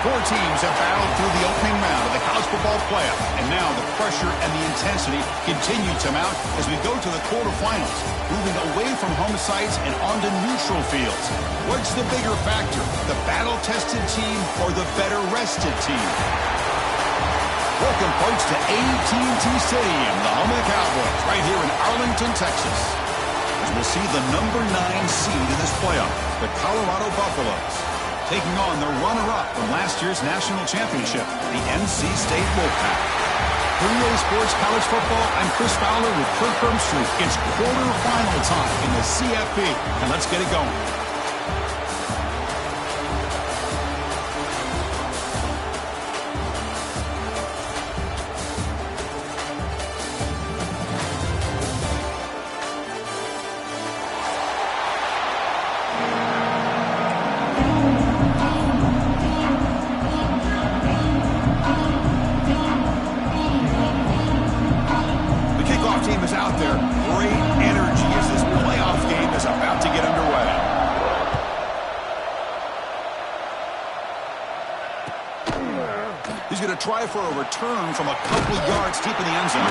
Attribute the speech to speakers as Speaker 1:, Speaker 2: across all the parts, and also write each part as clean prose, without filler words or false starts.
Speaker 1: Four teams have battled through the opening round of the college football playoff, and now the pressure and the intensity continue to mount as we go to the quarterfinals, moving away from home sites and onto neutral fields. What's the bigger factor, the battle-tested team or the better-rested team? Welcome, folks, to AT&T Stadium, the home of the Cowboys, right here in Arlington, Texas. As we'll see the number 9 seed in this playoff, the Colorado Buffaloes, taking on the runner-up from last year's national championship, the NC State Wolfpack. For EA Sports College Football, I'm Chris Fowler with Kirk Herbstreit. It's quarterfinal time in the CFP, and let's get it going. Try for a return from a couple yards deep in the end zone.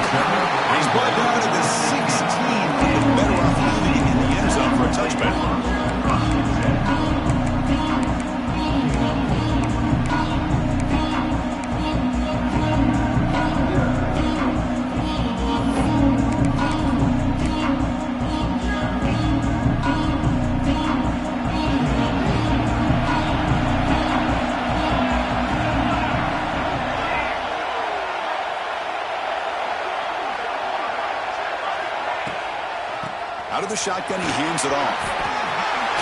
Speaker 1: He's brought down at the 16 and better off leaving in the end zone for a touchback. Out of the shotgun, he hands it off.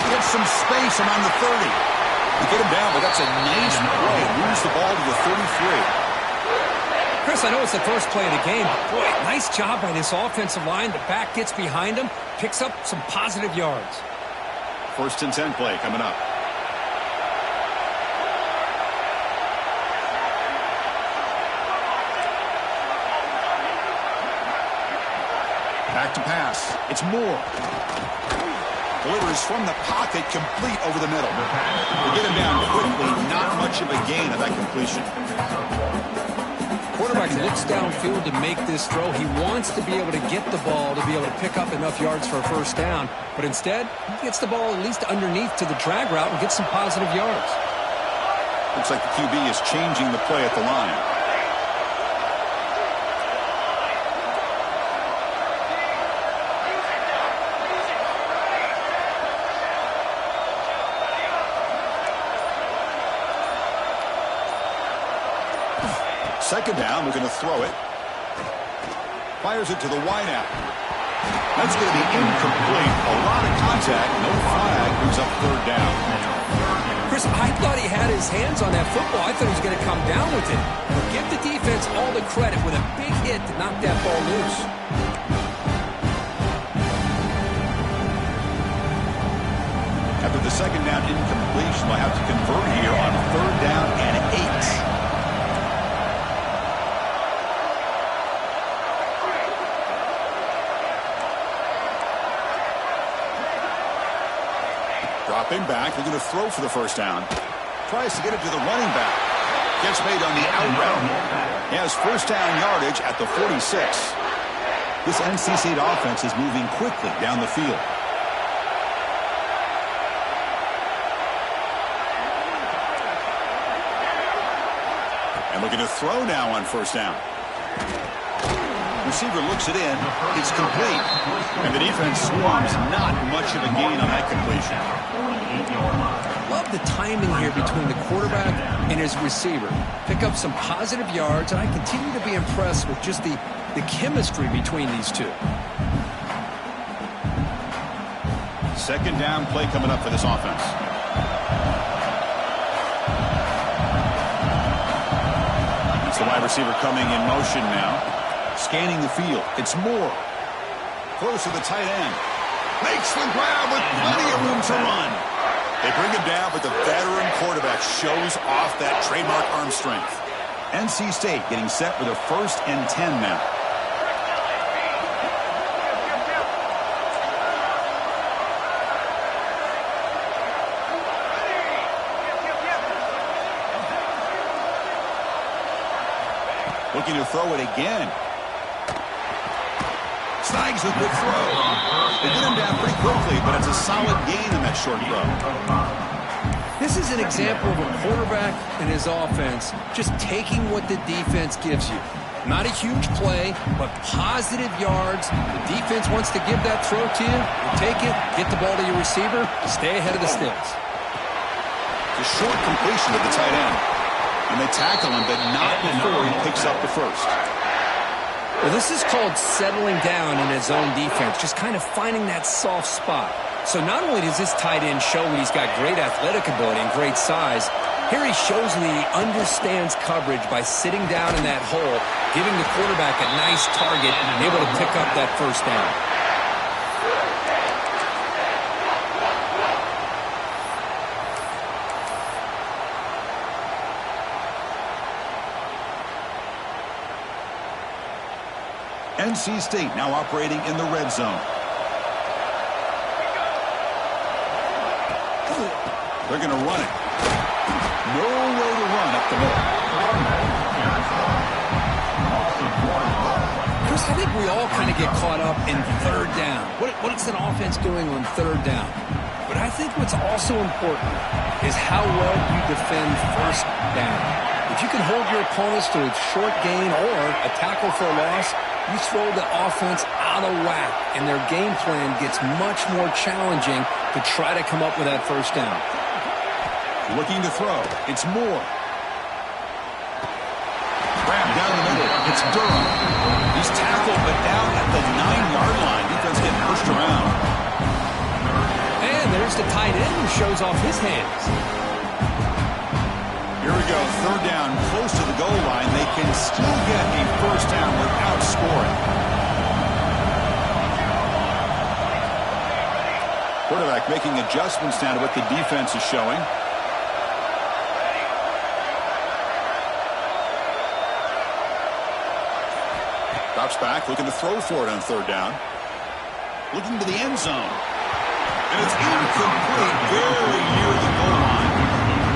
Speaker 1: He gets some space around the 30. You get him down, but that's a nice play. Moves the ball to the 33.
Speaker 2: Chris, I know it's the first play of the game, but boy, nice job by this offensive line. The back gets behind him, picks up some positive yards.
Speaker 1: 1st and 10 play coming up. Back to pass. It's Moore. Delivers from the pocket, complete over the middle. They get him down quickly. Not much of a gain of that completion.
Speaker 2: Quarterback looks downfield to make this throw. He wants to be able to get the ball to be able to pick up enough yards for a first down. But instead, he gets the ball at least underneath to the drag route and gets some positive yards.
Speaker 1: Looks like the QB is changing the play at the line. Second down, we're going to throw it. Fires it to the wideout. That's going to be incomplete. A lot of contact, no flag, brings up 3rd down.
Speaker 2: Chris, I thought he had his hands on that football. I thought he was going to come down with it. But give the defense all the credit with a big hit to knock that ball loose.
Speaker 1: After the second down incompletion, they'll have to convert here on 3rd down and 8. Dropping back, they're going to throw for the first down. Tries to get it to the running back. Gets made on the out route. He has first down yardage at the 46. This NC State offense is moving quickly down the field. And looking to throw now on first down. Receiver looks it in. It's complete. And the defense swarms. Not much of a gain on that completion.
Speaker 2: Love the timing here between the quarterback and his receiver. Pick up some positive yards, and I continue to be impressed with just the chemistry between these two.
Speaker 1: Second down play coming up for this offense. It's the wide receiver coming in motion now. Scanning the field. It's Moore. Close to the tight end. Makes the grab with plenty of room to run. They bring him down, but the veteran quarterback shows off that trademark arm strength. NC State getting set with a 1st and 10 now. looking to throw it again. Snags a good throw. They get him down pretty quickly, but it's a solid gain in that short throw.
Speaker 2: This is an example of a quarterback and his offense just taking what the defense gives you. Not a huge play, but positive yards. The defense wants to give that throw to you. You take it, get the ball to your receiver, stay ahead of the sticks.
Speaker 1: The short completion to the tight end. And they tackle him, but not before he picks up the first.
Speaker 2: Well, this is called settling down in his own defense, just kind of finding that soft spot. So not only does this tight end show that he's got great athletic ability and great size, here he shows that he understands coverage by sitting down in that hole, giving the quarterback a nice target and able to pick up that first down.
Speaker 1: NC State now operating in the red zone. They're going to run it. No way to run up the middle.
Speaker 2: Chris, I think we all kind of get caught up in third down. What is an offense doing on third down? But I think what's also important is how well you defend first down. If you can hold your opponents to a short gain or a tackle for a loss, you throw the offense out of whack, and their game plan gets much more challenging to try to come up with that first down.
Speaker 1: Looking to throw. It's Moore. Grab down the middle. It's Durham. He's tackled, but down at the 9-yard line. Defense getting pushed around.
Speaker 2: And there's the tight end who shows off his hands.
Speaker 1: Here we go. Third down, close to the goal line. They can still get a first down without scoring. Quarterback making adjustments now to what the defense is showing. Drops back, looking to throw for it on third down. Looking to the end zone. And it's incomplete, very near the goal line.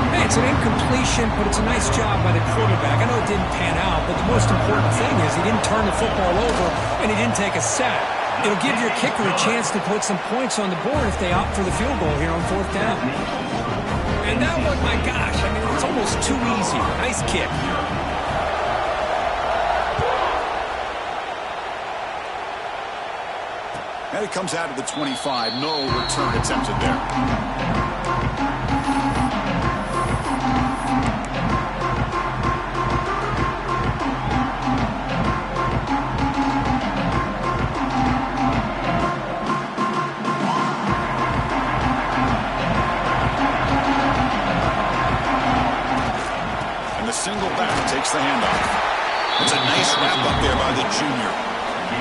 Speaker 2: Hey, it's an incompletion, but it's a nice job by the quarterback. I know it didn't pan out, but the most important thing is he didn't turn the football over and he didn't take a sack. It'll give your kicker a chance to put some points on the board if they opt for the field goal here on fourth down. And that one, my gosh, I mean, it's almost too easy. Nice kick.
Speaker 1: And it comes out of the 25. No return attempted there. And the single back takes the handoff. It's a nice wrap up there by the junior.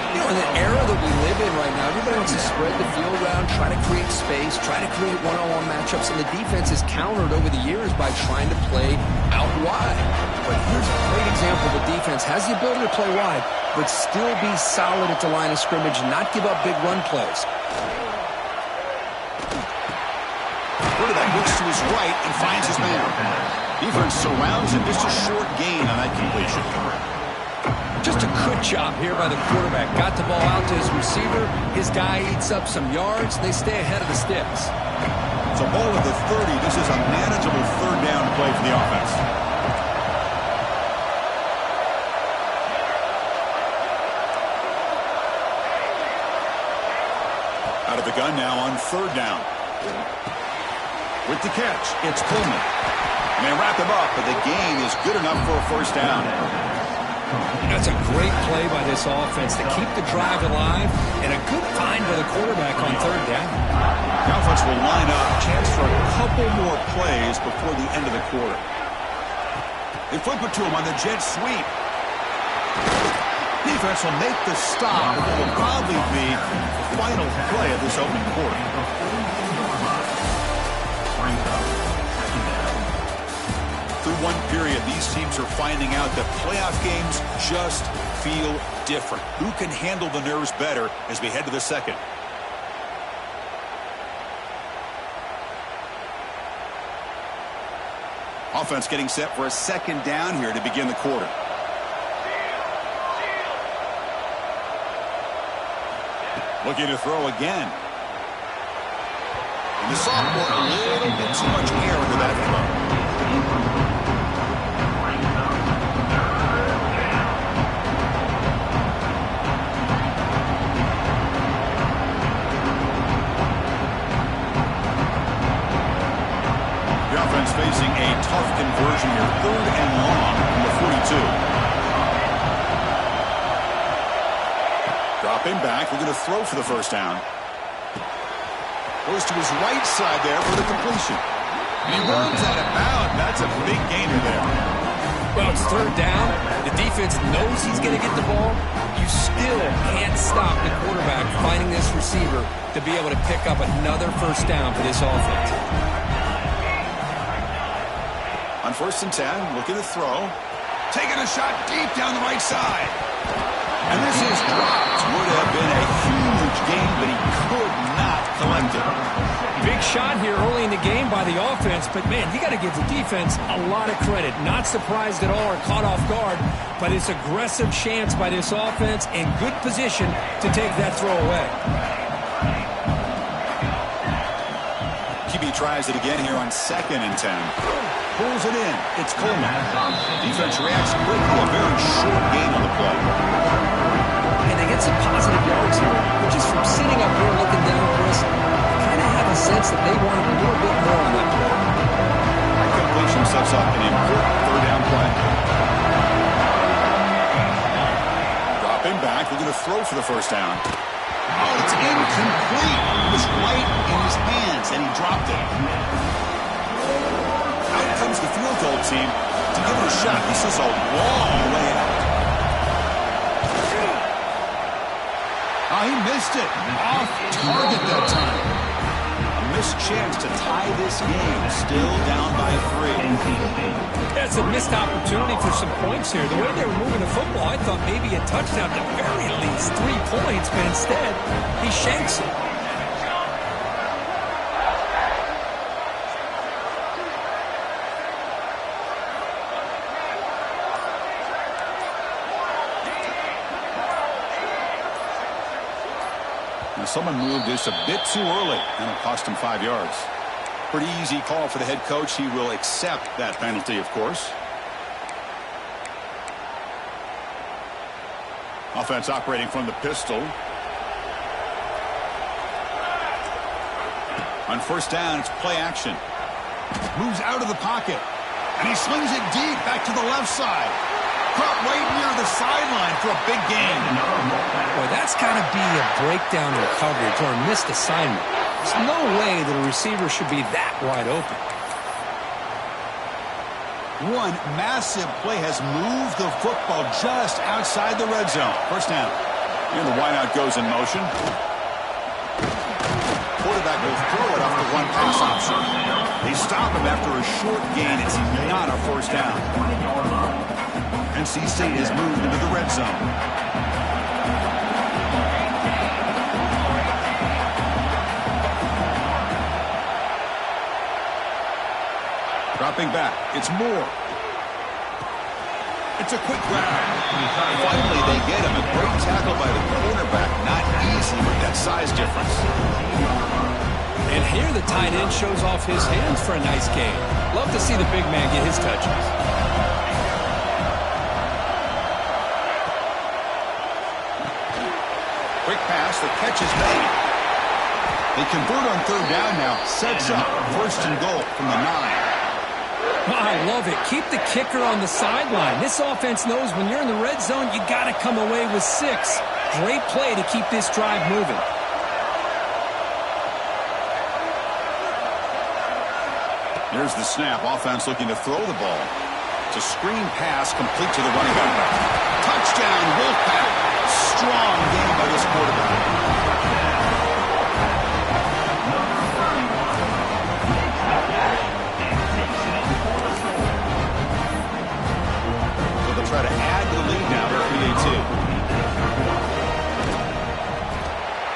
Speaker 2: You know, in the era that we live in right now, everybody wants to spread the field around, try to create space, try to create one-on-one matchups, and the defense is countered over the years by trying to play out wide. But here's a great example of a defense has the ability to play wide, but still be solid at the line of scrimmage and not give up big run plays.
Speaker 1: Quarterback looks to his right and finds his man. Defense surrounds him. Just a short gain on that completion.
Speaker 2: Just a good job here by the quarterback. Got the ball out to his receiver. His guy eats up some yards. They stay ahead of the sticks.
Speaker 1: It's a ball at the 30. This is a manageable third down play for the offense. Out of the gun now on third down. With the catch, it's Pullman. And they wrap him up, but the gain is good enough for a first down.
Speaker 2: That's a great play by this offense to keep the drive alive and a good find by the quarterback on third down.
Speaker 1: The offense will line up. Chance for a couple more plays before the end of the quarter. They flip it to him on the jet sweep. Defense will make the stop, but it will probably be the final play of this opening quarter. Through one period, these teams are finding out that playoff games just feel different. Who can handle the nerves better as we head to the second? Offense getting set for a second down here to begin the quarter. Looking to throw again. And the sophomore, a little bit too much air into that throw. The offense facing a tough conversion here. 3rd and long from the 42. Dropping back, looking to throw for the first down. Goes to his right side there for the completion. And he runs out of bounds. That's a big gainer there.
Speaker 2: Well, it's 3rd down. The defense knows he's going to get the ball. You still can't stop the quarterback finding this receiver to be able to pick up another first down for this offense.
Speaker 1: On 1st and 10, looking to throw. Taking a shot deep down the right side. And this is dropped. Would have been a huge gain, but he could not collect it.
Speaker 2: Big shot here early in the game by the offense, but man, you got to give the defense a lot of credit. Not surprised at all or caught off guard, but it's aggressive chance by this offense in good position to take that throw away.
Speaker 1: QB tries it again here on 2nd and 10. Pulls it in. It's Coleman. Defense reacts quickly. A very short gain on the play.
Speaker 2: And they get some positive yards here. But just from sitting up here looking down, Chris, I kind of have a sense that they wanted a little bit more on that play.
Speaker 1: That completion sets up an important 3rd down play. Dropping back. Looking to throw for the first down. Oh, it's incomplete. It was right in his hands, and he dropped it. Out comes the field goal team to give it a shot. This is a long way out. Oh, he missed it. Off target that time. A missed chance to tie this game. Still down by 3.
Speaker 2: That's a missed opportunity for some points here. The way they were moving the football, I thought maybe a touchdown, at the very least 3 points, but instead, he shanks it.
Speaker 1: Someone moved this a bit too early, and it cost him 5 yards. Pretty easy call for the head coach. He will accept that penalty, of course. Offense operating from the pistol. On 1st down, it's play action. Moves out of the pocket, and he slings it deep back to the left side. Caught right near the sideline for a big gain.
Speaker 2: Boy, that's got to be a breakdown in coverage or a missed assignment. There's no way that a receiver should be that wide open.
Speaker 1: One massive play has moved the football just outside the red zone. First down. And the wideout goes in motion. Quarterback will throw it off the one pass option. They stop him after a short gain. It's not a first down. NC State has moved into the red zone. Dropping back, it's Moore. It's a quick grab. Finally, they get him. A great tackle by the cornerback. Not easy with that size difference.
Speaker 2: And here the tight end shows off his hands for a nice gain. Love to see the big man get his touches.
Speaker 1: Quick pass, the catch is made. They convert on 3rd down now. Sets up 1st and goal from the 9.
Speaker 2: I love it. Keep the kicker on the sideline. This offense knows when you're in the red zone, you got to come away with 6. Great play to keep this drive moving.
Speaker 1: Here's the snap. Offense looking to throw the ball. It's a screen pass complete to the running back. Touchdown, Wolfpack. Strong game by this quarterback. Try to add to the lead now. They're 3-2.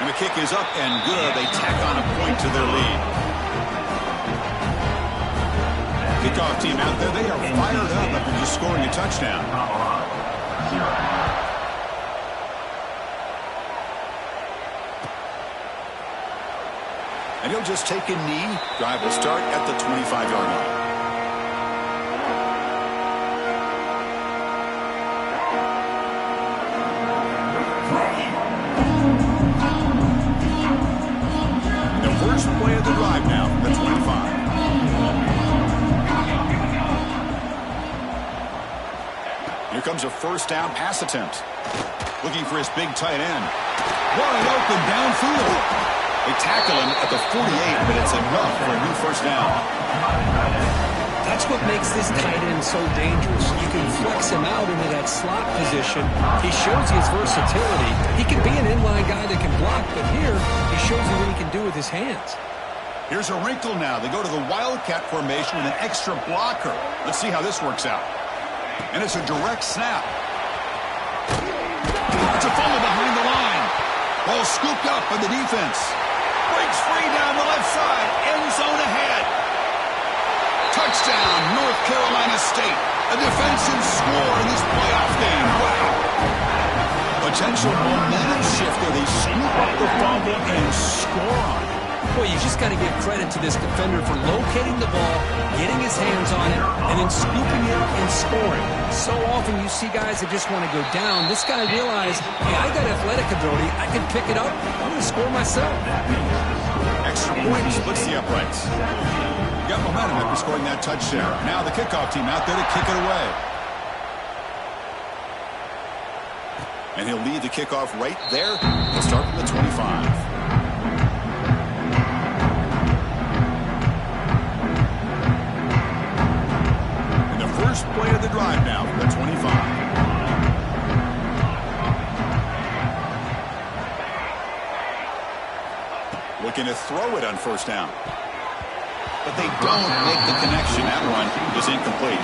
Speaker 1: And the kick is up and good. They tack on a point to their lead. Kickoff team out there. They are fired up after just scoring a touchdown. And he'll just take a knee. Drive will start at the 25-yard line. First play of the drive now from the 25. Here comes a first down pass attempt. Looking for his big tight end. Wide open downfield. They tackle him at the 48, but it's enough for a new first down.
Speaker 2: That's what makes this tight end so dangerous. You can flex him out into that slot position. He shows his versatility. He can be an inline guy that can block, but here he shows you what he can do with his hands.
Speaker 1: Here's a wrinkle now. They go to the Wildcat formation with an extra blocker. Let's see how this works out. And it's a direct snap. It's a fumble behind the line. Ball scooped up by the defense. Breaks free down the left side. End zone ahead. Touchdown, North Carolina State. A defensive score in this playoff game. Wow. Potential momentum shifter. They scoop up the fumble and score on it.
Speaker 2: Boy, you just got to give credit to this defender for locating the ball, getting his hands on it, and then scooping it and scoring. So often you see guys that just want to go down. This guy realized, hey, I got athletic ability. I can pick it up. I'm going to score myself.
Speaker 1: Extra point splits the uprights. Got momentum after scoring that touchdown. Now the kickoff team out there to kick it away. And he'll lead the kickoff right there. He'll start from the 25. First play of the drive now from the 25. Looking to throw it on first down. But they don't make the connection. That one is incomplete.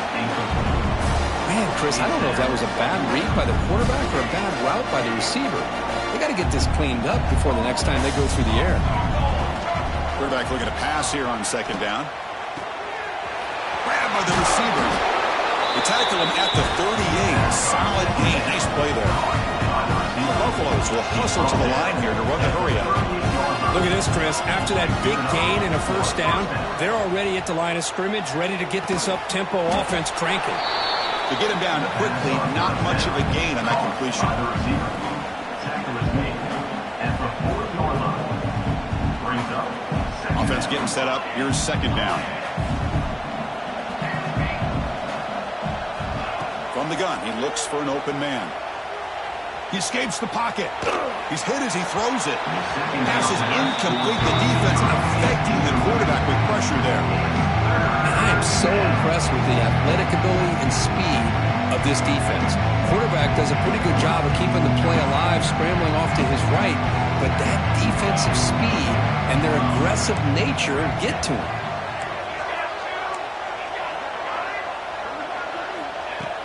Speaker 2: Man, Chris, I don't know if that was a bad read by the quarterback or a bad route by the receiver. They got to get this cleaned up before the next time they go through the air.
Speaker 1: Quarterback looking to pass here on second down. Grabbed by the receiver. They tackle him at the 38. Solid gain. Nice play there. And the Buffaloes will hustle to the line here to run the hurry up.
Speaker 2: Look at this, Chris. After that big gain and a first down, they're already at the line of scrimmage, ready to get this up-tempo offense cranking.
Speaker 1: To get him down quickly, not much of a gain on that completion. Offense getting set up. Here's second down. From the gun, he looks for an open man. He escapes the pocket. He's hit as he throws it. Pass is incomplete. The defense affecting the quarterback with pressure there.
Speaker 2: And I am so impressed with the athletic ability and speed of this defense. Quarterback does a pretty good job of keeping the play alive, scrambling off to his right, but that defensive speed and their aggressive nature get to him.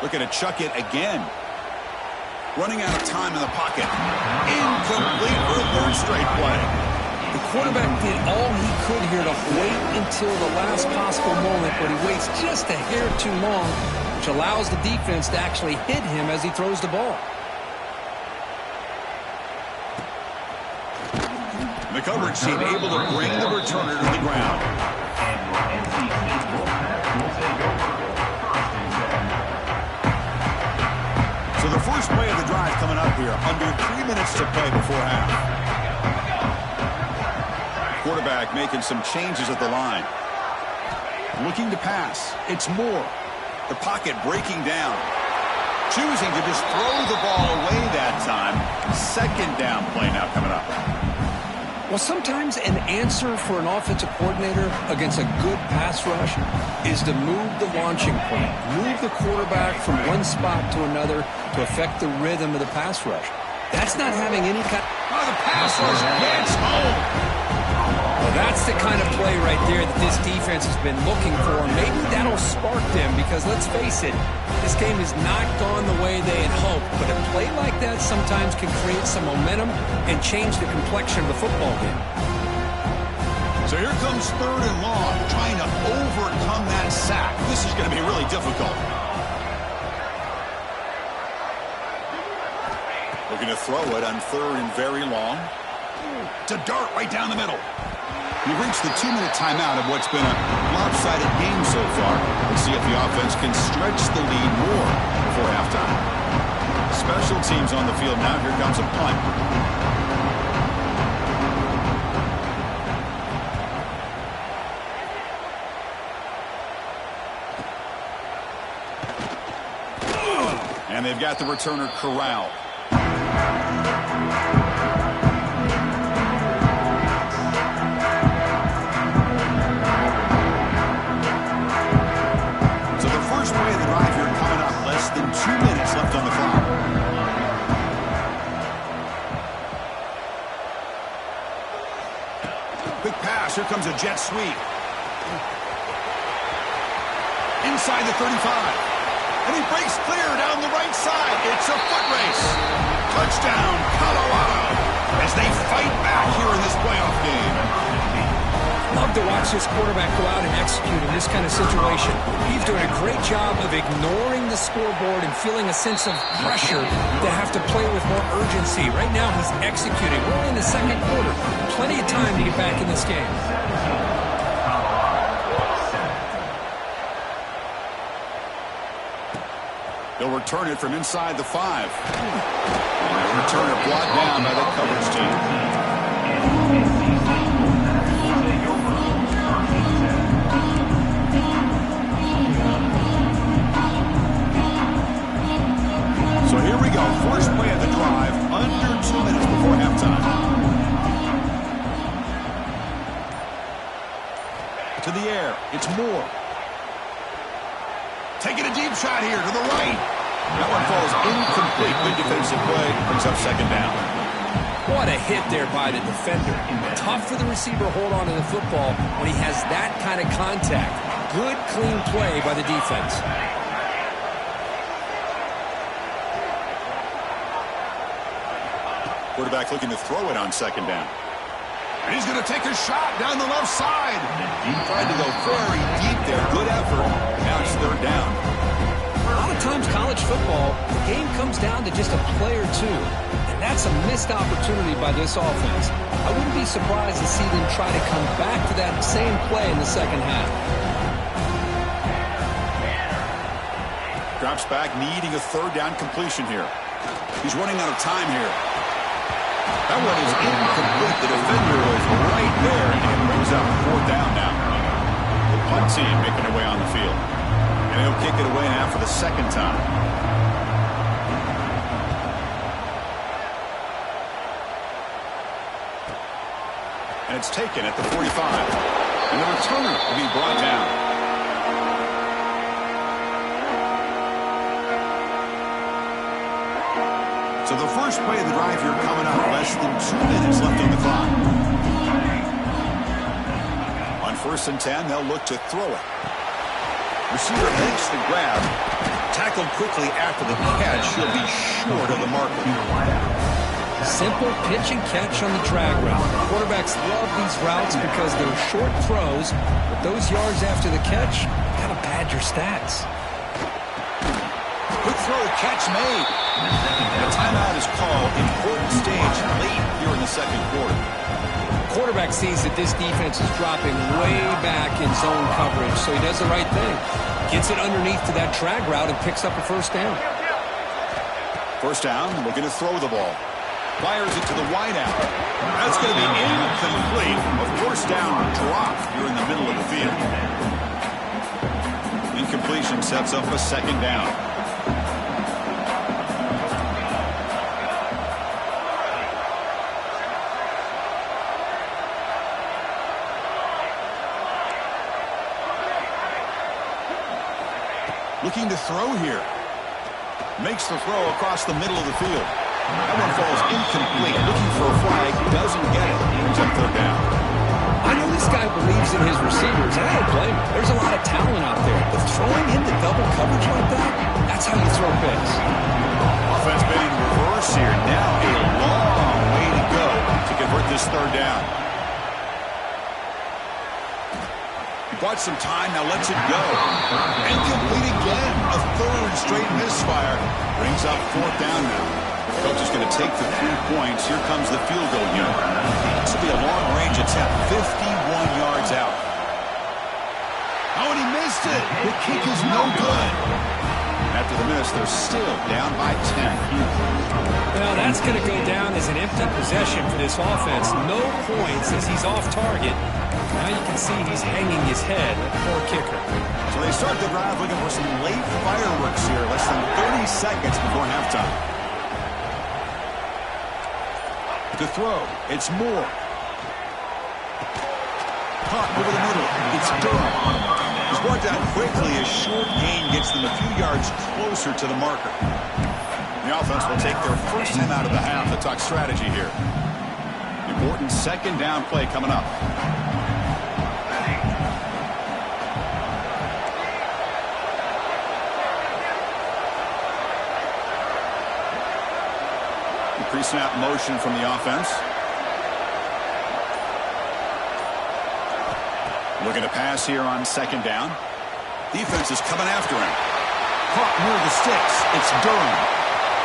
Speaker 1: Looking to chuck it again. Running out of time in the pocket. Incomplete for a third straight play.
Speaker 2: The quarterback did all he could here to wait until the last possible moment, but he waits just a hair too long, which allows the defense to actually hit him as he throws the ball.
Speaker 1: The coverage team able to bring the returner to the ground. So the first play of the drive coming up here. Under 3 minutes to play before half. Quarterback making some changes at the line. Looking to pass. It's Moore. The pocket breaking down. Choosing to just throw the ball away that time. Second down play now coming up.
Speaker 2: Well, sometimes an answer for an offensive coordinator against a good pass rush is to move the launching point, move the quarterback from one spot to another to affect the rhythm of the pass rush. That's not having any kind
Speaker 1: of... the pass rush gets home.
Speaker 2: Well, that's the kind of play right there that this defense has been looking for. Maybe that'll spark them because, let's face it, this game has not gone the way they had hoped. But a play like that sometimes can create some momentum and change the complexion of the football game.
Speaker 1: So here comes third and long, trying to overcome that sack. This is going to be really difficult. Looking to throw it on third and very long. To dart right down the middle. We've reached the 2-minute timeout of what's been a lopsided game so far. Let's see if the offense can stretch the lead more before halftime. Special teams on the field now. Here comes a punt. And they've got the returner corralled. So the first play of the drive here coming up. Less than 2 minutes left on the clock. Quick pass. Here comes a jet sweep. Inside the 35. And he breaks clear down the right side. It's a foot race. Touchdown, Colorado, as they fight back here in this playoff game.
Speaker 2: Love to watch this quarterback go out and execute in this kind of situation. He's doing a great job of ignoring the scoreboard and feeling a sense of pressure to have to play with more urgency. Right now, he's executing. We're only in the second quarter. Plenty of time to get back in this game.
Speaker 1: They'll return it from inside the 5. And the returner brought down by the coverage team. So here we go. First play of the drive. Under 2 minutes before halftime. To the air. It's Moore. Taking a deep shot here to the right. That one falls incomplete. Good defensive play. Brings up second down.
Speaker 2: What a hit there by the defender. Tough for the receiver to hold on to the football when he has that kind of contact. Good, clean play by the defense.
Speaker 1: Quarterback looking to throw it on second down. And he's going to take a shot down the left side. He tried to go very deep there. Good effort. Now it's third down.
Speaker 2: A lot of times college football, the game comes down to just a play or two. And that's a missed opportunity by this offense. I wouldn't be surprised to see them try to come back to that same play in the second half.
Speaker 1: Drops back, needing a third down completion here. He's running out of time here. That one is incomplete. The defender was right there, and it brings up fourth down now. The punt team making their way on the field. And he'll kick it away now for the second time. And it's taken at the 45. And the returner will be brought down. So the first play of the drive here coming up. Less than 2 minutes left on the clock. On 1st and 10, they'll look to throw it. Receiver makes the grab. Tackled quickly after the catch. He'll be short of the marker.
Speaker 2: Simple pitch and catch on the drag route. Quarterbacks love these routes because they're short throws, but those yards after the catch gotta pad your stats.
Speaker 1: Quick throw, catch made. The timeout is called. Important stage late here in the second quarter.
Speaker 2: Quarterback sees that this defense is dropping way back in zone coverage, so he does the right thing. Gets it underneath to that drag route and picks up a first down.
Speaker 1: First down, looking to throw the ball. Fires it to the wideout. That's going to be incomplete. A first down drop here in the middle of the field. Incompletion sets up a second down. Looking to throw here. Makes the throw across the middle of the field. That one falls incomplete. Looking for a flag. Doesn't get it. Brings up third down.
Speaker 2: I know this guy believes in his receivers, and I don't blame him. There's a lot of talent out there. But throwing into double coverage like that, that's how you throw picks.
Speaker 1: Offense been in reverse here. Now a long way to go to convert this third down. Bought some time, now lets it go. Incomplete again. A third straight misfire. Brings up fourth down now. Coach is going to take the 3 points. Here comes the field goal unit. This will be a long-range attempt. 51 kick is no good. After the miss, they're still down by 10.
Speaker 2: Well, that's going to go down as an empty possession for this offense. No points as he's off target. Now you can see he's hanging his head. A poor kicker.
Speaker 1: So they start the drive looking for some late fireworks here. Less than 30 seconds before halftime. To throw, it's Moore. Caught over the middle. It's Durham. He's brought down quickly. A short gain gets them a few yards closer to the marker. The offense will take their first time out of the half to talk strategy here. Important second down play coming up. Pre-snap motion from the offense. Looking to pass here on second down. Defense is coming after him. Caught near the sticks. It's Durham.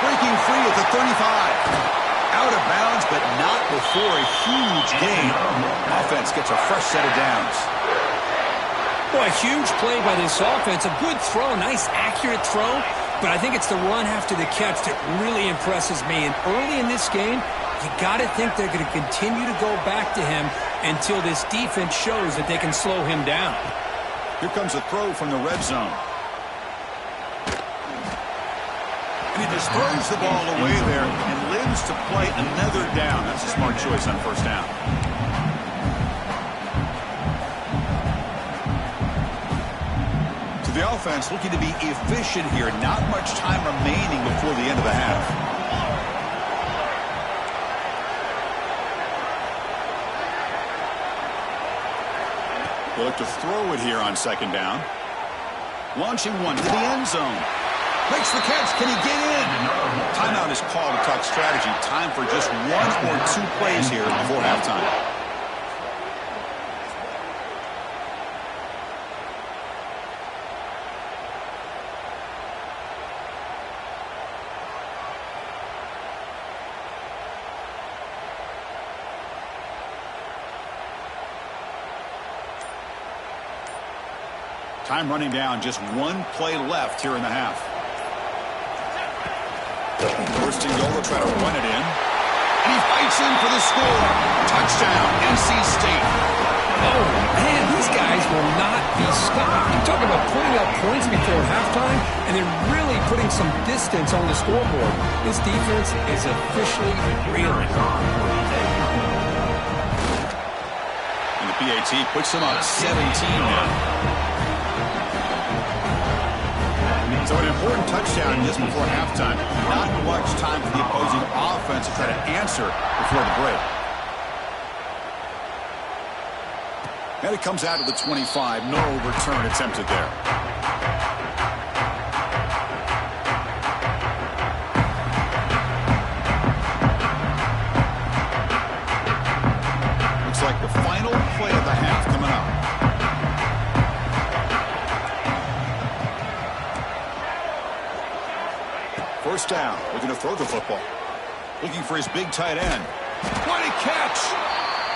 Speaker 1: Breaking free at the 35. Out of bounds, but not before a huge gain. Offense gets a fresh set of downs.
Speaker 2: Boy, a huge play by this offense. A good throw, nice accurate throw. But I think it's the run after the catch that really impresses me. And early in this game, you got to think they're going to continue to go back to him until this defense shows that they can slow him down.
Speaker 1: Here comes a throw from the red zone. And he just throws the ball away there and lives to play another down. That's a smart choice on first down. The offense looking to be efficient here. Not much time remaining before the end of the half. They look to throw it here on second down. Launching one to the end zone. Makes the catch. Can he get in? Timeout is called to talk strategy. Time for just one or two plays here before halftime. Time running down, just one play left here in the half. First and goal, try to run it in. And he fights in for the score. Touchdown, NC State.
Speaker 2: Oh, man, these guys will not be stopped. You're talking about putting up points before halftime and then really putting some distance on the scoreboard. This defense is officially reeling.
Speaker 1: And the PAT puts them up 17 now. So an important touchdown just before halftime. Not much time for the opposing offense to try to answer before the break. And it comes out of the 25. No return attempted there. Looks like the final play of the half coming up. First down, looking to throw the football. Looking for his big tight end. What a catch!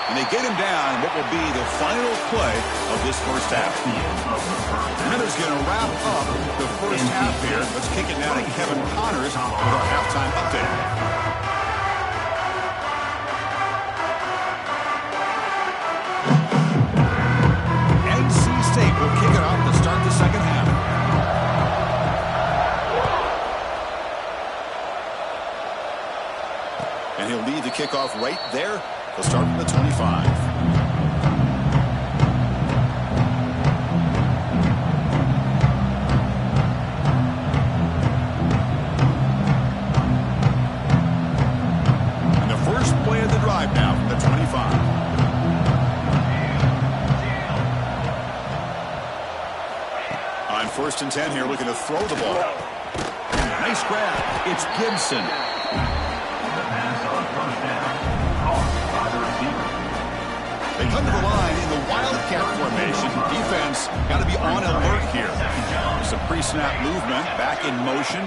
Speaker 1: And they get him down in what will be the final play of this first half. And that is going to wrap up the first half here. Let's kick it now to Kevin Connors with our halftime update. NC State will kick it off to start the second half. And he'll lead the kickoff right there. They'll start from the 25. And the first play of the drive now from the 25. On first and 10 here, looking to throw the ball. Nice grab. It's Gibson. They come to the line in the Wildcat formation. Defense got to be on alert here. Some pre-snap movement, back in motion.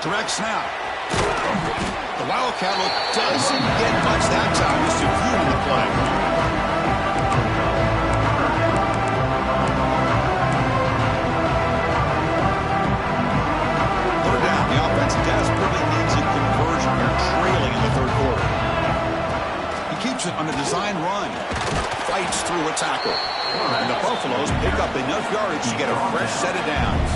Speaker 1: Direct snap. The Wildcat look doesn't get much that time. Just a few in the play. and run. Fights through a tackle. And the Buffaloes pick up enough yardage to get a fresh set of downs.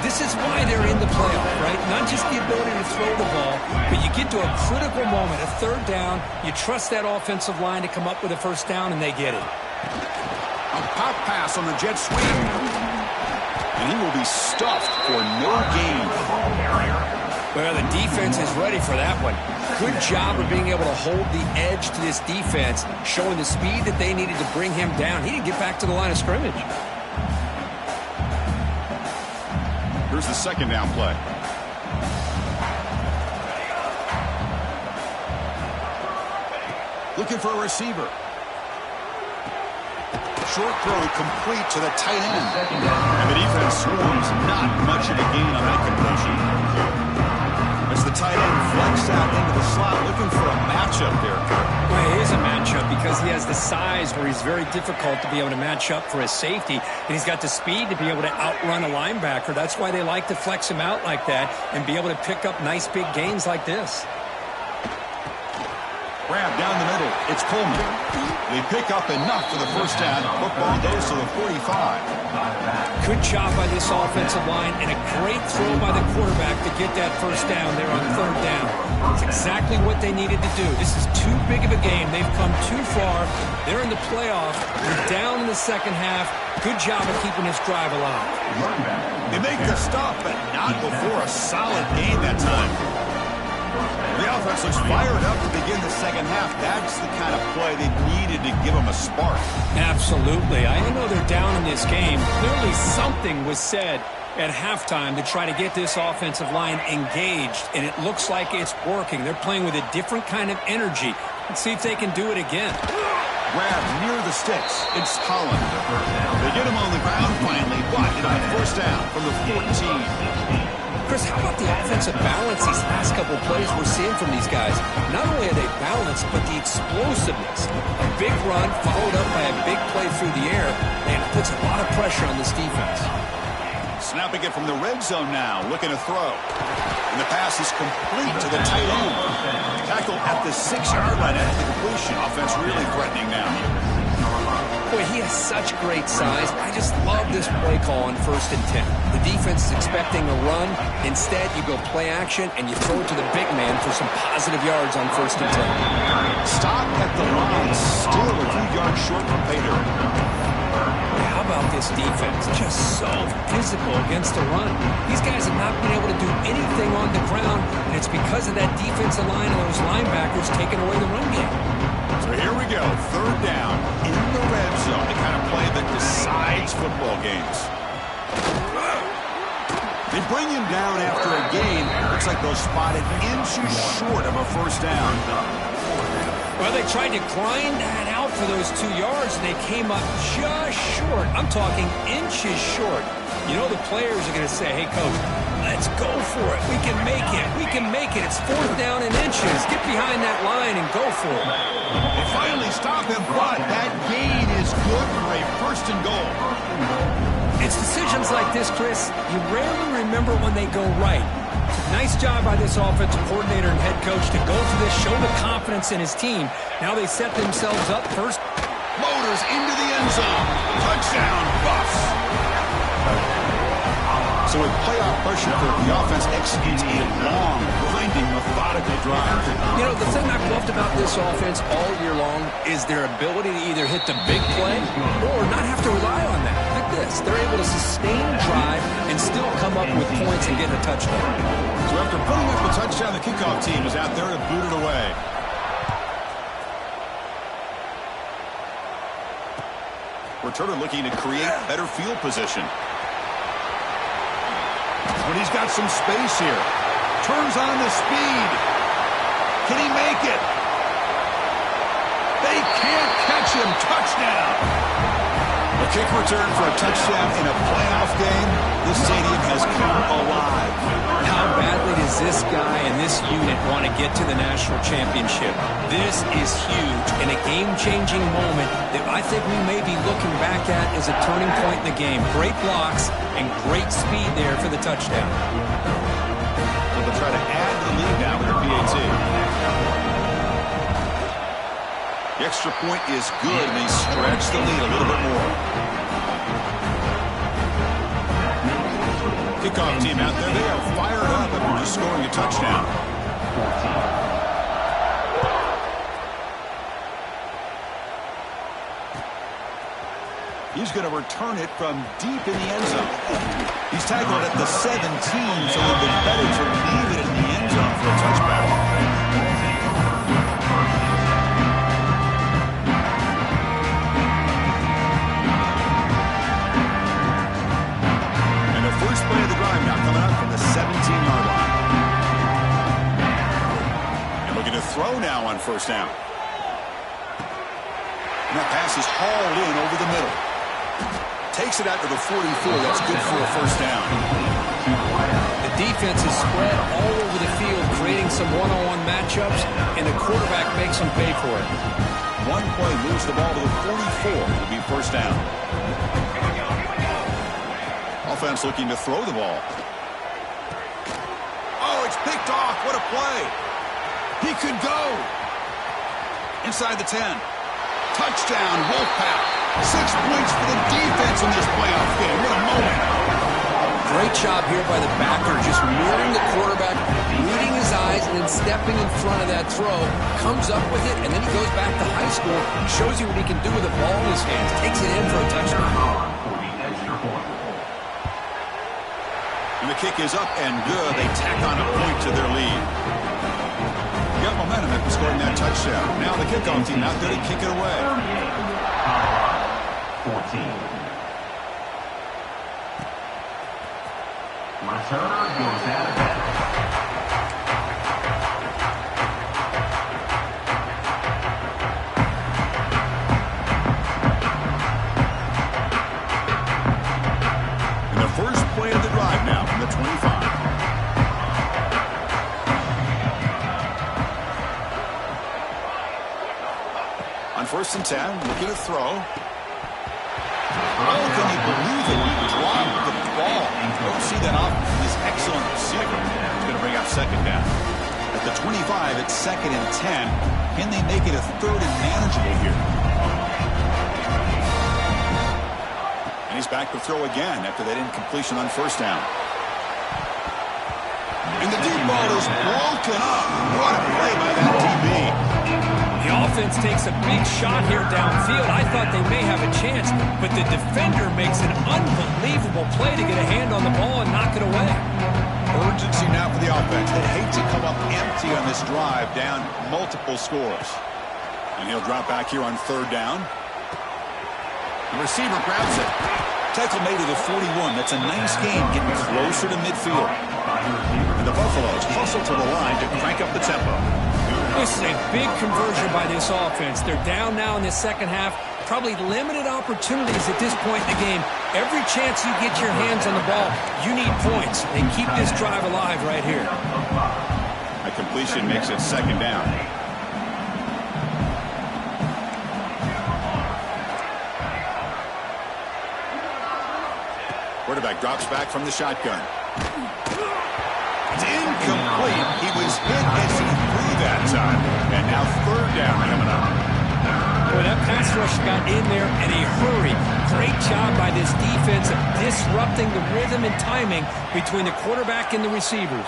Speaker 2: This is why they're in the playoff, right? Not just the ability to throw the ball, but you get to a critical moment, a third down. You trust that offensive line to come up with a first down, and they get it.
Speaker 1: A pop pass on the jet sweep. And he will be stuffed for no gain.
Speaker 2: Well, the defense is ready for that one. Good job of being able to hold the edge to this defense, showing the speed that they needed to bring him down. He didn't get back to the line of scrimmage.
Speaker 1: Here's the second down play. Looking for a receiver. Short throw complete to the tight end. And the defense swarms not much of a gain on that completion. As the tight end flex out into the slot, looking for a matchup there.
Speaker 2: Well, it is a matchup because he has the size where he's very difficult to be able to match up for his safety, and he's got the speed to be able to outrun a linebacker. That's why they like to flex him out like that and be able to pick up nice big gains like this.
Speaker 1: Grab down the middle. It's Coleman. They pick up enough for the first down. Football goes to the 45.
Speaker 2: Good job by this offensive line and a great throw by the quarterback to get that first down there on third down. It's exactly what they needed to do. This is too big of a game. They've come too far. They're in the playoff. They're down in the second half. Good job of keeping this drive alive.
Speaker 1: They make the stop, but not before a solid gain that time. The offense looks fired up to begin the second half. That's the kind of play they needed to give them a spark.
Speaker 2: Absolutely. I know they're down in this game. Clearly something was said at halftime to try to get this offensive line engaged, and it looks like it's working. They're playing with a different kind of energy. Let's see if they can do it again.
Speaker 1: Grab near the sticks. It's Holland. They get him on the ground finally, but it'll be first down from the 14.
Speaker 2: Chris, how about the offensive balance these last couple of plays we're seeing from these guys? Not only are they balanced, but the explosiveness. A big run followed up by a big play through the air, and it puts a lot of pressure on this defense.
Speaker 1: Snapping it from the red zone now, looking to throw. And the pass is complete to the tight end. Tackle at the 6-yard line after the completion. Offense really threatening now.
Speaker 2: Boy, he has such great size. I just love this play call on 1st and 10. The defense is expecting a run. Instead, you go play action, and you throw it to the big man for some positive yards on 1st and 10.
Speaker 1: Stop at the line, still a few yards short from pay dirt.
Speaker 2: How about this defense? Just so physical against the run. These guys have not been able to do anything on the ground, and it's because of that defensive line and those linebackers taking away the run game.
Speaker 1: So here we go, third down in the red zone, the kind of play that decides football games. They bring him down after a gain. Looks like they'll spot it inches short of a first down.
Speaker 2: Well, they tried to grind that out for those 2 yards, and they came up just short. I'm talking inches short. You know the players are going to say, hey, coach, let's go for it. We can make it. We can make it. It's fourth down in inches. Get behind that line and go for it.
Speaker 1: They finally stop him, but that gain is good for a first and goal.
Speaker 2: It's decisions like this, Chris, you rarely remember when they go right. Nice job by this offensive coordinator and head coach to go for this, show the confidence in his team. Now they set themselves up first.
Speaker 1: Motors into the end zone. Touchdown, Buffs. So with playoff pressure, the offense executes a long, grinding, methodical drive.
Speaker 2: You know, the thing I've loved about this offense all year long is their ability to either hit the big play or not have to rely on that. Like this, they're able to sustain drive and still come up with points and get a touchdown.
Speaker 1: So after putting up a touchdown, the kickoff team is out there to boot it away. Returner looking to create better field position. When he's got some space here. Turns on the speed. Can he make it? They can't catch him. Touchdown. A kick return for a touchdown in a playoff game. This stadium has come alive.
Speaker 2: How badly does this guy and this unit want to get to the national championship? This is huge and a game-changing moment that I think we may be looking back at as a turning point in the game. Great blocks and great speed there for the touchdown.
Speaker 1: So they'll try to add to the lead now with their PAT. The extra point is good, and they stretch the lead a little bit more. Kickoff team out there, they are fired up after just scoring a touchdown. He's going to return it from deep in the end zone. He's tackled at the 17, so it would be better to leave it in the end zone for a touchback. And the first play of the drive now coming up from the 17-yard line. And looking to throw now on first down. And that pass is hauled in over the middle. Takes it out to the 44. That's good for a first down.
Speaker 2: The defense is spread all over the field, creating some one-on-one matchups, and the quarterback makes them pay for it.
Speaker 1: One play moves the ball to the 44. It'll be first down. Offense looking to throw the ball. Oh, it's picked off. What a play. He could go. Inside the 10. Touchdown, Wolfpack. 6 points for the defense in this playoff game. What a moment.
Speaker 2: Great job here by the backer, just mirroring the quarterback, reading his eyes, and then stepping in front of that throw. Comes up with it, and then he goes back to high school, shows you what he can do with the ball in his hands. Takes it in for a touchdown.
Speaker 1: And the kick is up and good. They tack on a point to their lead. Got momentum after scoring that touchdown. Now the kickoff team out there to kick it away.
Speaker 3: 14. Returner goes out of bounds.
Speaker 1: And the first play of the drive now from the 25. On 1st and 10, looking to throw. Oh, can you believe it? He dropped the ball. Don't see that off this excellent receiver. He's going to bring up second down. At the 25, it's 2nd and 10. Can they make it a 3rd and manageable here? And he's back to throw again after that incompletion on first down. And the deep ball is broken up. What a play by that DB.
Speaker 2: The offense takes a big shot here downfield. I thought they may have a chance, but the defender makes an unbelievable play to get a hand on the ball and knock it away.
Speaker 1: Urgency now for the offense. They hate to come up empty on this drive, down multiple scores. And he'll drop back here on 3rd down. The receiver grabs it. Tackle made to the 41. That's a nice game, getting closer to midfield. And the Buffaloes hustle to the line to crank up the tempo.
Speaker 2: This is a big conversion by this offense. They're down now in the second half. Probably limited opportunities at this point in the game. Every chance you get your hands on the ball, you need points. They keep this drive alive right here.
Speaker 1: A completion makes it 2nd down. Quarterback drops back from the shotgun. It's incomplete. He was hit as he threw that time. And now 3rd down coming up.
Speaker 2: Boy, that pass rush got in there in a hurry. Great job by this defense of disrupting the rhythm and timing between the quarterback and the receivers.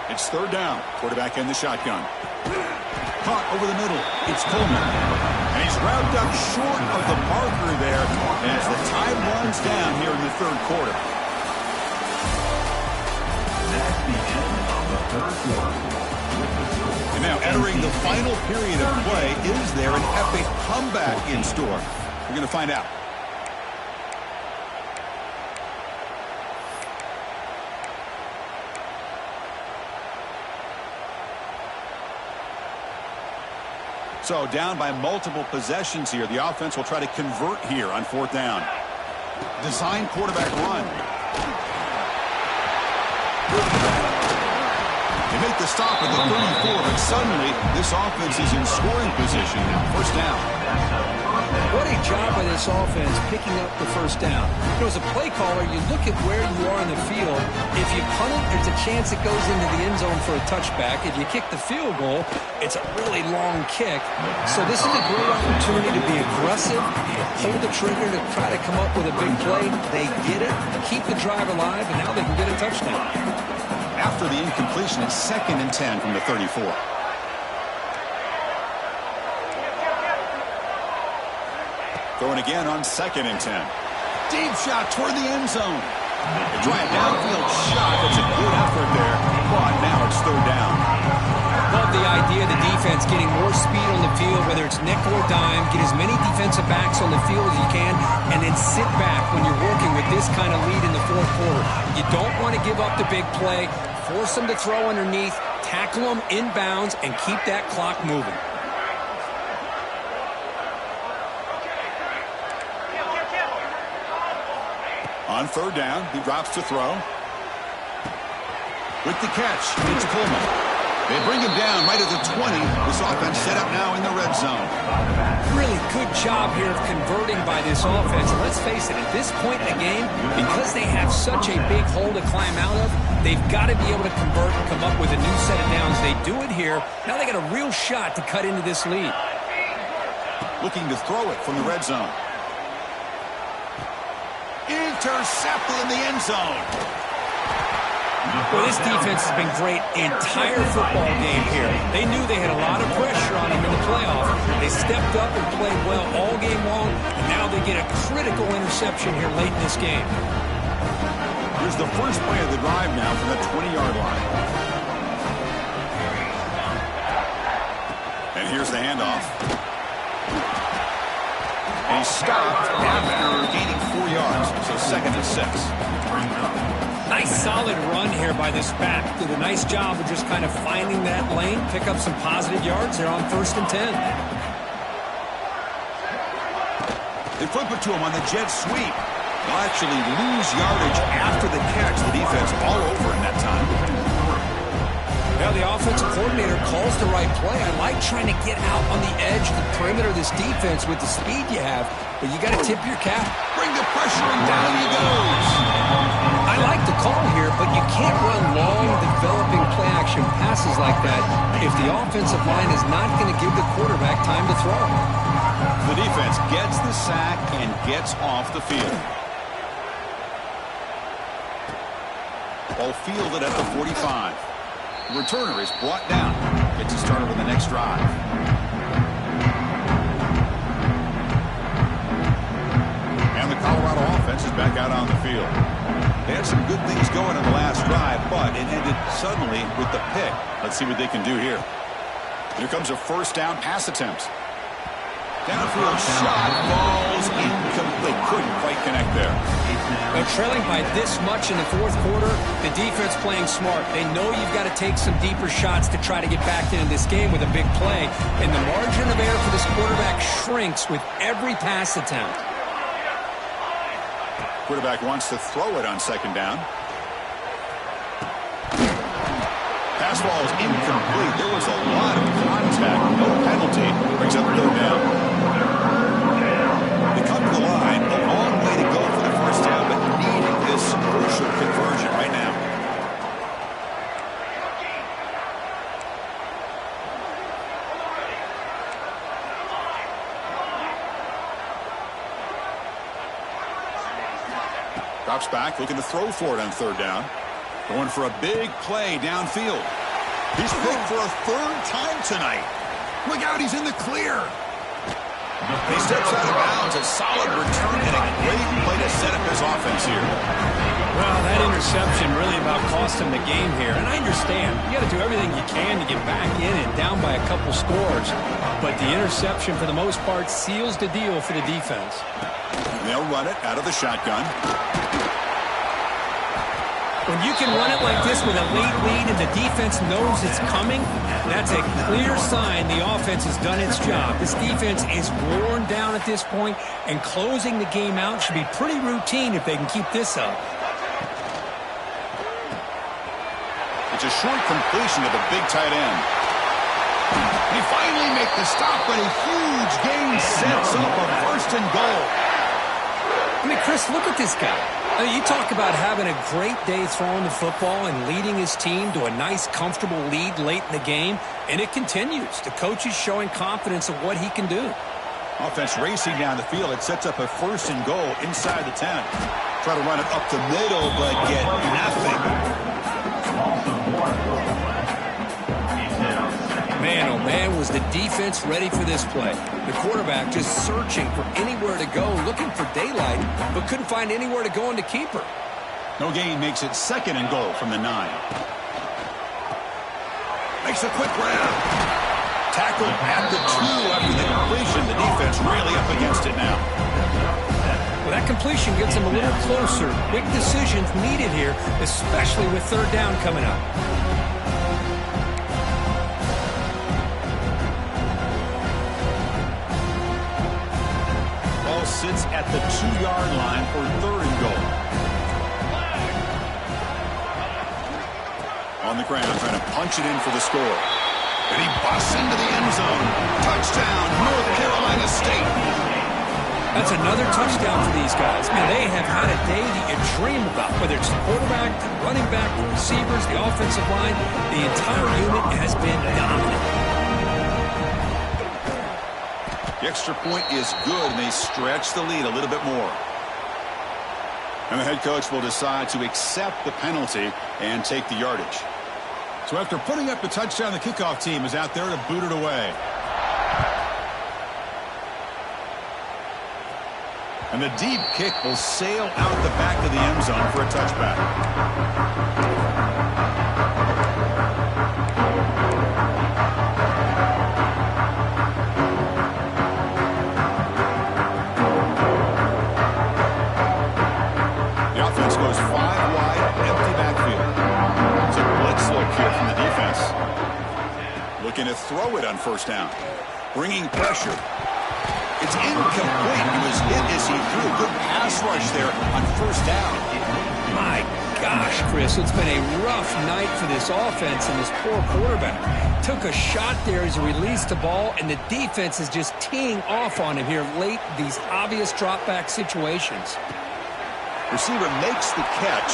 Speaker 1: It's 3rd down. Quarterback in the shotgun. Caught over the middle. It's Coleman. And he's wrapped up short of the marker there as the time runs down here in the 3rd quarter.
Speaker 3: That's the end of the 3rd quarter.
Speaker 1: And now entering the final period of play, is there an epic comeback in store? We're going to find out. So down by multiple possessions here. The offense will try to convert here on 4th down. Design quarterback run. They make the stop at the 34, but suddenly this offense is in scoring position now. 1st down.
Speaker 2: What a job by this offense picking up the first down. You know, as a play caller, you look at where you are in the field. If you punt it, there's a chance it goes into the end zone for a touchback. If you kick the field goal, it's a really long kick. So this is a great opportunity to be aggressive, pull the trigger to try to come up with a big play. They get it, keep the drive alive, and now they can get a touchdown.
Speaker 1: After the incompletion, it's 2nd and 10 from the 34. Going again on 2nd and 10. Deep shot toward the end zone. A drive downfield shot. That's a good effort there. But now it's 3rd down.
Speaker 2: Love the idea of the defense getting more speed on the field, whether it's nickel or dime. Get as many defensive backs on the field as you can, and then sit back when you're working with this kind of lead in the 4th quarter. You don't want to give up the big play. Force them to throw underneath, tackle them inbounds, and keep that clock moving.
Speaker 1: On 3rd down, he drops to throw. With the catch, it's Coleman. They bring him down right at the 20. This offense set up now in the red zone.
Speaker 2: Really good job here of converting by this offense. And let's face it, at this point in the game, because they have such a big hole to climb out of, they've got to be able to convert and come up with a new set of downs. They do it here. Now they got a real shot to cut into this lead.
Speaker 1: Looking to throw it from the red zone. Intercepted in the end zone.
Speaker 2: Well, this defense has been great the entire football game here. They knew they had a lot of pressure on them in the playoff. They stepped up and played well all game long, and now they get a critical interception here late in this game.
Speaker 1: Here's the first play of the drive now from the 20-yard line. And here's the handoff. And he's stopped after gaining 4 yards, so 2nd and 6.
Speaker 2: Nice solid run here by this back. Did a nice job of just kind of finding that lane, pick up some positive yards there on 1st and 10.
Speaker 1: They flip it to him on the jet sweep. They'll actually lose yardage after the catch. The defense all over in that time.
Speaker 2: Well, the offensive coordinator calls the right play. I like trying to get out on the edge of the perimeter of this defense with the speed you have, but you got to tip your cap.
Speaker 1: Bring the pressure, and down he goes.
Speaker 2: I like the call here, but you can't run long, developing play-action passes like that if the offensive line is not going to give the quarterback time to throw.
Speaker 1: The defense gets the sack and gets off the field. Ball fielded at the 45. The returner is brought down. Gets us started with the next drive. And the Colorado offense is back out on the field. They had some good things going in the last drive, but it ended suddenly with the pick. Let's see what they can do here. Here comes a 1st down pass attempt. Downfield shot falls incomplete. Couldn't quite connect there.
Speaker 2: They're trailing by this much in the 4th quarter. The defense playing smart. They know you've got to take some deeper shots to try to get back into this game with a big play. And the margin of error for this quarterback shrinks with every pass attempt.
Speaker 1: Quarterback wants to throw it on 2nd down. Pass ball is incomplete. There was a lot of contact. No penalty. Brings up 3rd down. They come to the line. A long way to go for the 1st down, but needing this crucial conversion right now. Drops back, looking to throw for it on 3rd down. Going for a big play downfield. He's picked for a 3rd time tonight. Look out, he's in the clear. He steps out of bounds. A solid return and a great play to set up his offense here.
Speaker 2: Well, that interception really about cost him the game here. And I understand. You got to do everything you can to get back in and down by a couple scores. But the interception, for the most part, seals the deal for the defense.
Speaker 1: They'll run it out of the shotgun.
Speaker 2: When you can run it like this with a late lead and the defense knows it's coming, that's a clear sign the offense has done its job. This defense is worn down at this point, and closing the game out should be pretty routine if they can keep this up.
Speaker 1: It's a short completion to the big tight end. They finally make the stop, but a huge gain sets up a first and goal.
Speaker 2: I mean, Chris, look at this guy. I mean, you talk about having a great day throwing the football and leading his team to a nice, comfortable lead late in the game, and it continues. The coach is showing confidence of what he can do.
Speaker 1: Offense racing down the field. It sets up a first and goal inside the 10. Try to run it up the middle, but get nothing.
Speaker 2: Man, oh man, was the defense ready for this play. The quarterback just searching for anywhere to go, looking for daylight, but couldn't find anywhere to go in the keeper.
Speaker 1: No gain makes it second and goal from the 9. Makes a quick grab. Tackle at the 2 after the completion. The defense really up against it now.
Speaker 2: Well, that completion gets him a little closer. Quick decisions needed here, especially with third down coming up.
Speaker 1: Ball sits at the 2-yard line for third and goal. On the ground, trying to punch it in for the score. And he busts into the end zone. Touchdown, North Carolina State.
Speaker 2: That's another touchdown for these guys. Man, they have had a day that you dream about, whether it's the quarterback, the running back, the receivers, the offensive line. The entire unit has been dominant.
Speaker 1: The extra point is good, and they stretch the lead a little bit more. And the head coach will decide to accept the penalty and take the yardage. So after putting up the touchdown, the kickoff team is out there to boot it away. And the deep kick will sail out the back of the end zone for a touchback. The offense goes 5 wide, empty backfield. It's a blitz look here from the defense. Looking to throw it on first down. Bringing pressure. It's incomplete. He was hit as he threw. Good pass rush there on first down.
Speaker 2: My gosh, Chris, it's been a rough night for this offense and this poor quarterback. Took a shot there as he released the ball, and the defense is just teeing off on him here late, these obvious drop-back situations.
Speaker 1: Receiver makes the catch.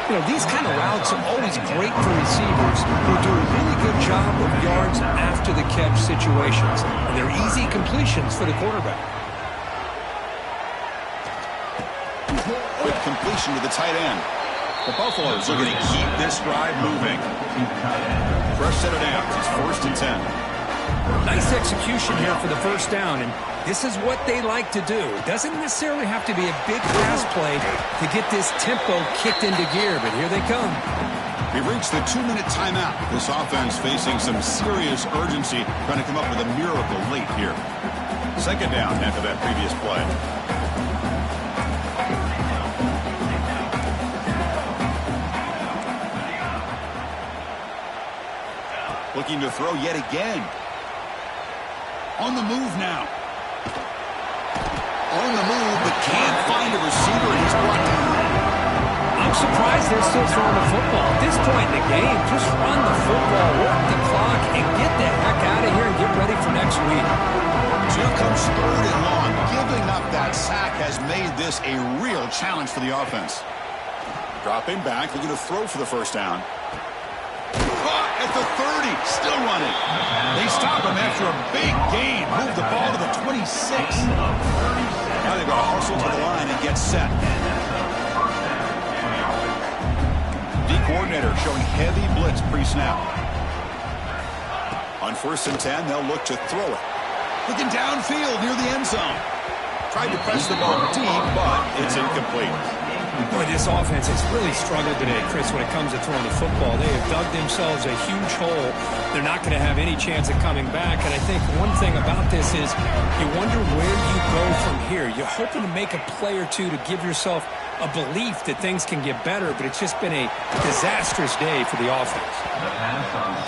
Speaker 2: You know, these kind of routes are always great for receivers who do a really good job of yards after the catch situations. And they're easy completions for the quarterback.
Speaker 1: Quick completion to the tight end. The Buffaloes are going to keep this drive moving. Fresh set of downs. It's first and 10.
Speaker 2: Nice execution here for the first down, and this is what they like to do. It doesn't necessarily have to be a big pass play to get this tempo kicked into gear, but here they come.
Speaker 1: We've reached the 2-minute timeout. This offense facing some serious urgency, trying to come up with a miracle late here. Second down after that previous play. Looking to throw yet again. On the move now. On the move, but can't find a receiver, and he's brought down.
Speaker 2: I'm surprised they're still throwing the football. At this point in the game, just run the football, work the clock, and get the heck out of here and get ready for next week.
Speaker 1: Here comes third and long. Giving up that sack has made this a real challenge for the offense. Dropping back, looking to throw for the first down. At the 30, still running. They stop him after a big gain. Move the ball to the 26. Now they've got to hustle to the line and get set. D coordinator showing heavy blitz pre-snap. On first and 10, they'll look to throw it. Looking downfield near the end zone. Tried to press the ball deep, but it's incomplete.
Speaker 2: Boy, this offense has really struggled today, Chris, when it comes to throwing the football. They have dug themselves a huge hole. They're not going to have any chance of coming back. And I think one thing about this is you wonder where you go from here. You're hoping to make a play or two to give yourself a belief that things can get better, but it's just been a disastrous day for the offense.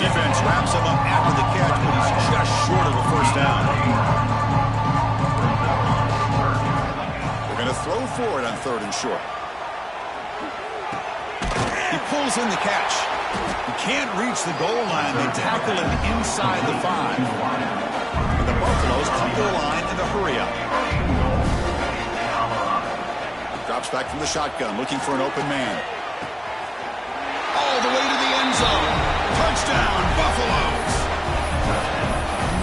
Speaker 1: Defense wraps him up after the catch, but he's just short of a first down. We're going to throw for it on third and short. He pulls in the catch. He can't reach the goal line. They tackle him inside the 5. And the Buffaloes come to the line in the hurry-up. Drops back from the shotgun, looking for an open man. All the way to the end zone. Touchdown, Buffaloes!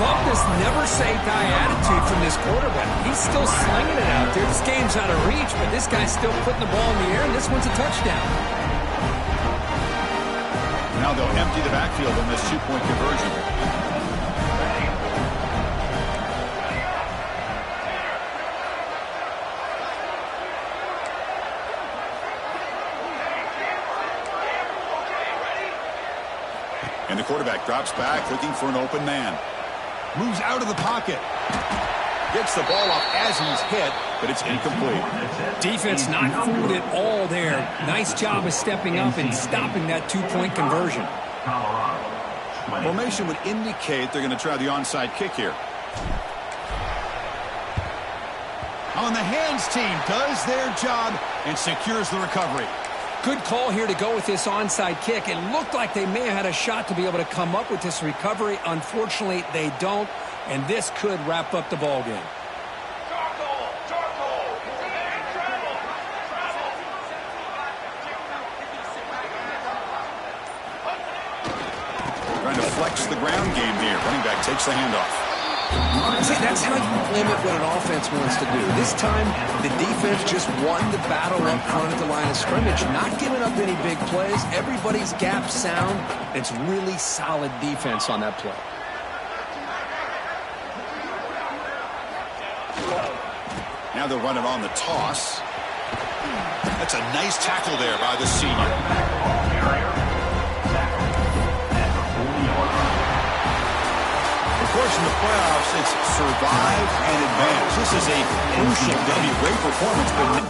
Speaker 2: Love this never-say-die attitude from this quarterback. He's still slinging it out there. This game's out of reach, but this guy's still putting the ball in the air, and this one's a touchdown.
Speaker 1: Now they'll empty the backfield on this two-point conversion. And the quarterback drops back, looking for an open man. Moves out of the pocket. Gets the ball off as he's hit, but it's incomplete.
Speaker 2: Defense not fooled at all there. Nice job of stepping up and stopping that two-point conversion.
Speaker 1: Formation would indicate they're going to try the onside kick here. On the hands team does their job and secures the recovery.
Speaker 2: Good call here to go with this onside kick. It looked like they may have had a shot to be able to come up with this recovery. Unfortunately, they don't, and this could wrap up the ball game.
Speaker 1: Trying to flex the ground game here. Running back takes the handoff.
Speaker 2: See, that's how you limit what an offense wants to do. This time, the defense just won the battle up front at the line of scrimmage, not giving up any big plays. Everybody's gap sound. It's really solid defense on that play.
Speaker 1: Now they'll run it on the toss. That's a nice tackle there by the senior. Of course, in the playoffs, it's survive and advance. This is a crucial W. Great performance, but